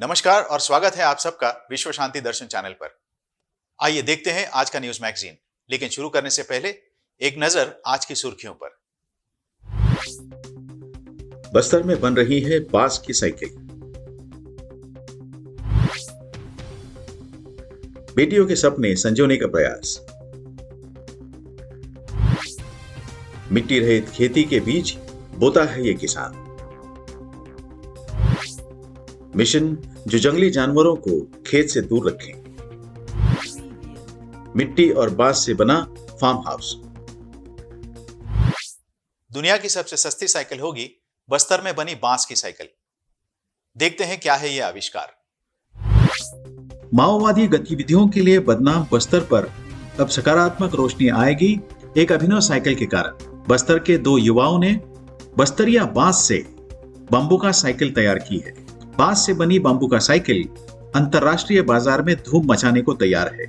नमस्कार और स्वागत है आप सबका विश्व शांति दर्शन चैनल पर। आइए देखते हैं आज का न्यूज मैगजीन। लेकिन शुरू करने से पहले एक नजर आज की सुर्खियों पर। बस्तर में बन रही है बांस की साइकिल। बेटियों के सपने संजोने का प्रयास। मिट्टी रहित खेती के बीच बोता है ये किसान। मिशन जो जंगली जानवरों को खेत से दूर रखें। मिट्टी और बांस से बना फार्म हाउस। दुनिया की सबसे सस्ती साइकिल होगी बस्तर में बनी बांस की साइकिल। देखते हैं क्या है यह आविष्कार। माओवादी गतिविधियों के लिए बदनाम बस्तर पर अब सकारात्मक रोशनी आएगी एक अभिनव साइकिल के कारण। बस्तर के दो युवाओं ने बस्तरिया बांस से बम्बू का साइकिल तैयार की है। बांस से बनी बम्बू का साइकिल अंतरराष्ट्रीय बाजार में धूम मचाने को तैयार है।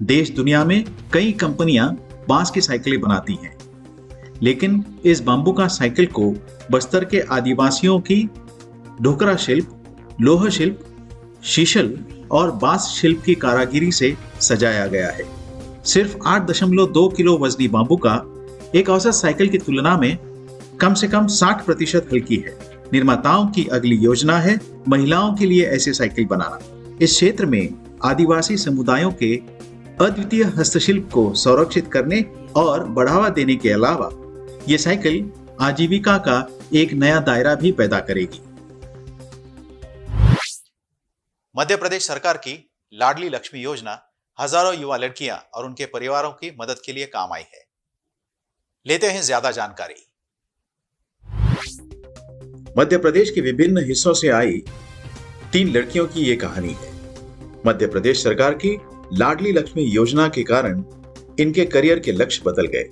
देश दुनिया में कई कंपनियां बांस की साइकिलें बनाती हैं, लेकिन इस बम्बू का साइकिल को बस्तर के आदिवासियों की ढोकरा शिल्प, लोह शिल्प, शीशल और बांस शिल्प की कारीगरी से सजाया गया है। सिर्फ 8.2 किलो वजनी बम्बू का एक औसत साइकिल की तुलना में कम से कम 60% हल्की है। निर्माताओं की अगली योजना है महिलाओं के लिए ऐसे साइकिल बनाना। इस क्षेत्र में आदिवासी समुदायों के अद्वितीय हस्तशिल्प को संरक्षित करने और बढ़ावा देने के अलावा ये साइकिल आजीविका का एक नया दायरा भी पैदा करेगी। मध्य प्रदेश सरकार की लाडली लक्ष्मी योजना हजारों युवा लड़कियां और उनके परिवारों की मदद के लिए काम आई है। लेते हैं ज्यादा जानकारी। मध्य प्रदेश के विभिन्न हिस्सों से आई 3 लड़कियों की ये कहानी है। मध्य प्रदेश सरकार की लाडली लक्ष्मी योजना के कारण इनके करियर के लक्ष्य बदल गए।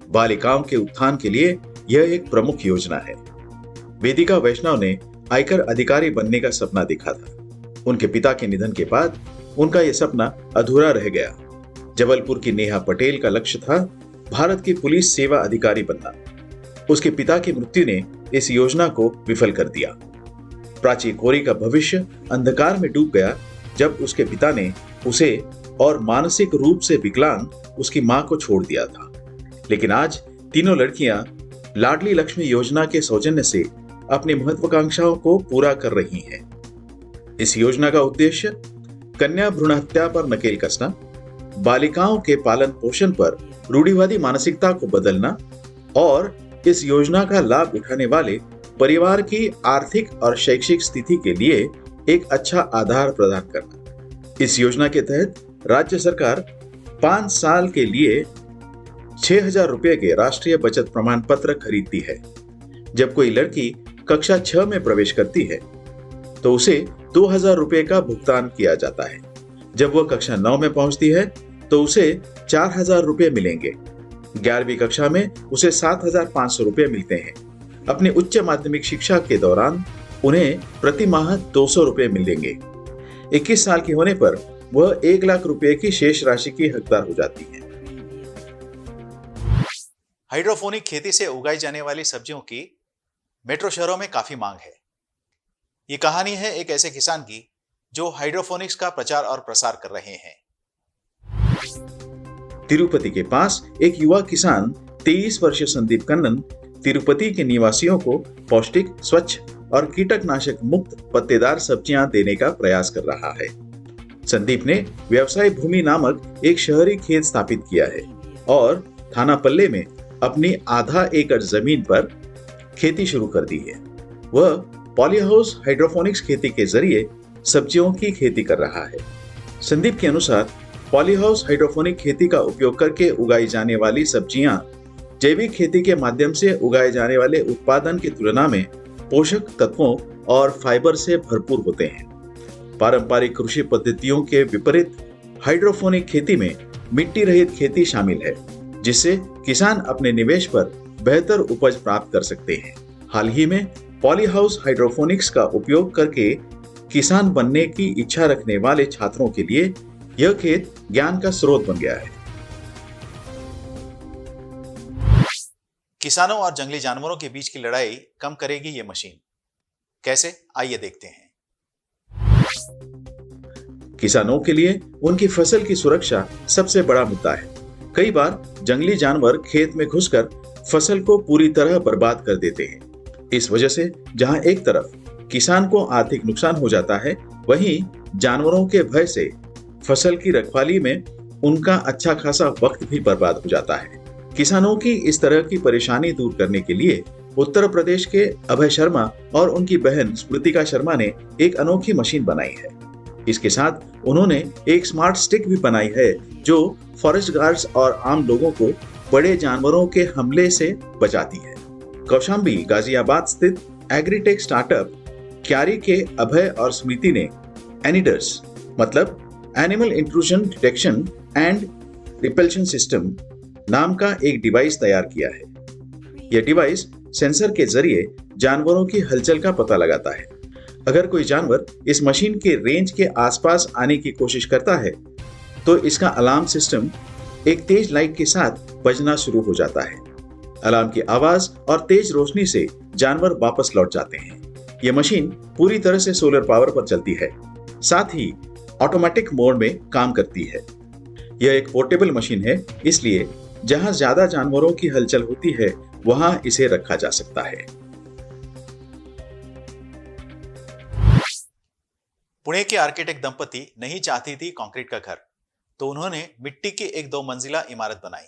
बालिकाओं के उत्थान के लिए यह एक प्रमुख योजना है। वेदिका वैष्णव ने आयकर अधिकारी बनने का सपना देखा था। उनके पिता के निधन के बाद उनका यह सपना अधूरा रह गया। जबलपुर की नेहा पटेल का लक्ष्य था भारत की पुलिस सेवा अधिकारी बनना। उसके पिता की मृत्यु ने इस योजना को विफल कर दिया। प्राची कोरी का भविष्य अंधकार में डूब गया जब उसके पिता ने उसे और मानसिक रूप से विकलांग उसकी मां को छोड़ दिया था। लेकिन आज तीनों लड़कियां लाडली लक्ष्मी योजना के सौजन्य से अपनी महत्वाकांक्षाओं को पूरा कर रही हैं। इस योजना का उद्देश्य कन्या भ्रूण हत्या पर नकेल कसना, बालिकाओं के पालन पोषण पर रूढ़िवादी मानसिकता को बदलना और इस योजना का लाभ उठाने वाले परिवार की आर्थिक और शैक्षिक स्थिति के लिए एक अच्छा आधार प्रदान करना। इस योजना के तहत राज्य सरकार 5 साल के लिए 6,000 रुपए के राष्ट्रीय बचत प्रमाण पत्र खरीदती है। जब कोई लड़की कक्षा 6 में प्रवेश करती है तो उसे 2,000 रुपए का भुगतान किया जाता है। जब वह कक्षा 9 में पहुंचती है तो उसे 4,000 रुपए मिलेंगे। 11वीं कक्षा में उसे 7,500 रुपए मिलते हैं। अपनी उच्च माध्यमिक शिक्षा के दौरान उन्हें प्रति माह 200 रुपए मिलेंगे। 21 साल की होने पर वह 1 लाख रुपए की शेष राशि की हकदार हो जाती है। हाइड्रोपोनिक खेती से उगाई जाने वाली सब्जियों की मेट्रो शहरों में काफी मांग है। ये कहानी है एक ऐसे किसान की जो हाइड्रोपोनिक्स का प्रचार और प्रसार कर रहे हैं। तिरुपति के पास एक युवा किसान 23 वर्षीय संदीप कन्नन तिरुपति के निवासियों को पौष्टिक, स्वच्छ और कीटकनाशक मुक्त पत्तेदार सब्जियां देने का प्रयास कर रहा है। संदीप ने व्यवसाय भूमि नामक एक शहरी खेत स्थापित किया है और थाना पल्ले में अपनी आधा एकड़ जमीन पर खेती शुरू कर दी है। वह पॉलीहाउस हाइड्रोपोनिक्स खेती के जरिए सब्जियों की खेती कर रहा है। संदीप के अनुसार पॉलीहाउस हाइड्रोपोनिक खेती का उपयोग करके उगाई जाने वाली सब्जियां जैविक खेती के माध्यम से उगाए जाने वाले उत्पादन की तुलना में पोषक तत्वों और फाइबर से भरपूर होते हैं। पारंपरिक कृषि पद्धतियों के विपरीत हाइड्रोपोनिक खेती में मिट्टी रहित खेती शामिल है, जिससे किसान अपने निवेश पर बेहतर उपज प्राप्त कर सकते हैं। हाल ही में पॉलीहाउस हाइड्रोपोनिक्स का उपयोग करके किसान बनने की इच्छा रखने वाले छात्रों के लिए यह खेत ज्ञान का स्रोत बन गया है। किसानों और जंगली जानवरों के बीच की लड़ाई कम करेगी ये मशीन। कैसे, आइए देखते हैं। किसानों के लिए उनकी फसल की सुरक्षा सबसे बड़ा मुद्दा है। कई बार जंगली जानवर खेत में घुसकर फसल को पूरी तरह बर्बाद कर देते हैं। इस वजह से जहां एक तरफ किसान को आर्थिक नुकसान हो जाता है, वहीं जानवरों के भय से फसल की रखवाली में उनका अच्छा खासा वक्त भी बर्बाद हो जाता है। किसानों की इस तरह की परेशानी दूर करने के लिए उत्तर प्रदेश के अभय शर्मा और उनकी बहन स्मृतिका शर्मा ने एक अनोखी मशीन बनाई है। इसके साथ उन्होंने एक स्मार्ट स्टिक भी बनाई है जो फॉरेस्ट गार्ड्स और आम लोगों को बड़े जानवरों के हमले से बचाती है। कौशाम्बी गाजियाबाद स्थित एग्रीटेक स्टार्टअप क्यारी के अभय और स्मृति ने एनिडर्स मतलब animal intrusion detection and repulsion system नाम का एक डिवाइस तैयार किया है। यह डिवाइस सेंसर के जरिए जानवरों की हलचल का पता लगाता है। अगर कोई जानवर इस मशीन के रेंज के आसपास आने की कोशिश करता है तो इसका अलार्म सिस्टम एक तेज लाइट के साथ बजना शुरू हो जाता है। अलार्म की आवाज और तेज रोशनी से जानवर वापस लौट जाते हैं। यह मशीन पूरी तरह से सोलर पावर पर चलती है, साथ ही ऑटोमेटिक मोड में काम करती है। यह एक पोर्टेबल मशीन है, इसलिए जहां ज्यादा जानवरों की हलचल होती है वहां इसे रखा जा सकता है। पुणे के आर्किटेक्ट दंपति नहीं चाहती थी कंक्रीट का घर, तो उन्होंने मिट्टी की एक 2 मंजिला इमारत बनाई।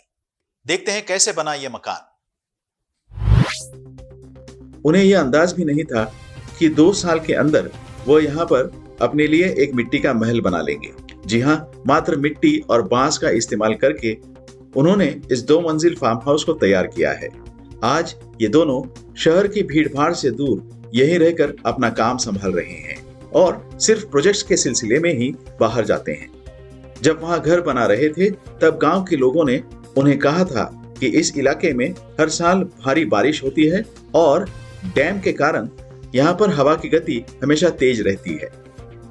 देखते हैं कैसे बना यह मकान। उन्हें यह अंदाज भी नहीं था कि 2 साल के अंदर वो यहाँ पर अपने लिए एक मिट्टी का महल बना लेंगे। जी हाँ, मात्र मिट्टी और बांस का इस्तेमाल करके उन्होंने इस 2 मंजिल फार्म हाउस को तैयार किया है। आज ये दोनों शहर की भीड़-भाड़ से दूर यहीं रहकर अपना काम संभाल रहे हैं और सिर्फ प्रोजेक्ट्स के सिलसिले में ही बाहर जाते हैं। जब वहां घर बना रहे थे तब गांव के लोगों ने उन्हें कहा था कि इस इलाके में हर साल भारी बारिश होती है और डैम के कारण यहाँ पर हवा की गति हमेशा तेज रहती है।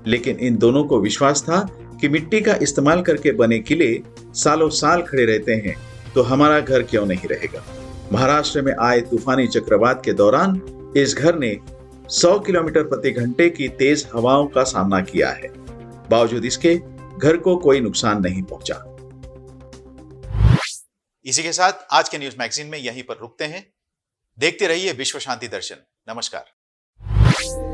लेकिन इन दोनों को विश्वास था कि मिट्टी का इस्तेमाल करके बने किले सालों साल खड़े रहते हैं, तो हमारा घर क्यों नहीं रहेगा। महाराष्ट्र में आए तूफानी चक्रवात के दौरान इस घर ने 100 किलोमीटर प्रति घंटे की तेज हवाओं का सामना किया है। बावजूद इसके घर को कोई नुकसान नहीं पहुंचा। इसी के साथ आज के न्यूज मैगजीन में यहीं पर रुकते हैं। देखते रहिए विश्व शांति दर्शन। नमस्कार।